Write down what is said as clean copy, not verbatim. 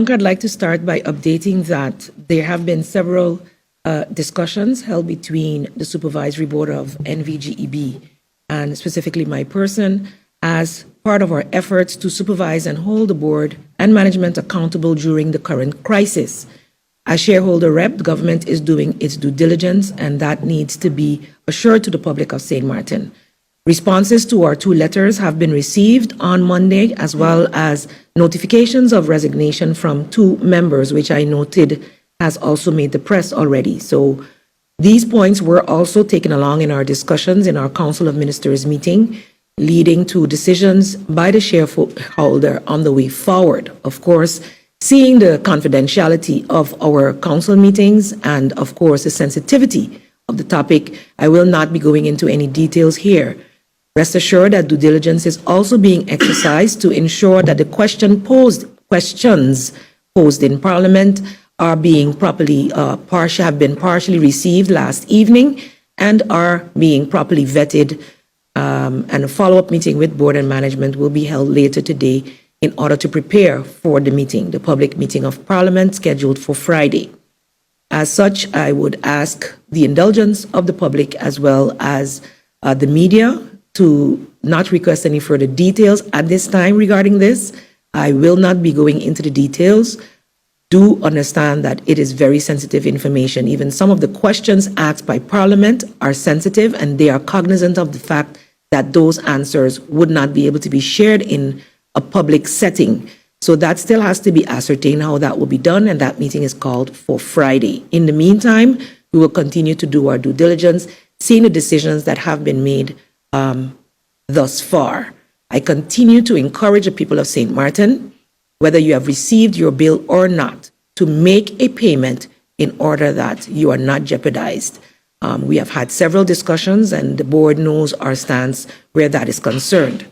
Hunter, I'd like to start by updating that there have been several discussions held between the Supervisory Board of NVGEB and specifically my person as part of our efforts to supervise and hold the board and management accountable during the current crisis. As shareholder rep, the government is doing its due diligence, and that needs to be assured to the public of St. Maarten. Responses to our 2 letters have been received on Monday, as well as notifications of resignation from 2 members, which I noted has also made the press already. So these points were also taken along in our discussions in our Council of Ministers meeting, leading to decisions by the shareholder on the way forward. Of course, seeing the confidentiality of our council meetings and, of course, the sensitivity of the topic, I will not be going into any details here. Rest assured that due diligence is also being exercised to ensure that the questions posed in Parliament are being properly have been partially received last evening and are being properly vetted. And a follow-up meeting with board and management will be held later today in order to prepare for the meeting, the public meeting of Parliament scheduled for Friday. As such, I would ask the indulgence of the public as well as the media to not request any further details at this time regarding this. I will not be going into the details. Do understand that it is very sensitive information. Even some of the questions asked by Parliament are sensitive, and they are cognizant of the fact that those answers would not be able to be shared in a public setting. So that still has to be ascertained how that will be done, and that meeting is called for Friday. In the meantime, we will continue to do our due diligence, seeing the decisions that have been made thus far. I continue to encourage the people of St. Maarten, whether you have received your bill or not, to make a payment in order that you are not jeopardized. We have had several discussions, and the board knows our stance where that is concerned.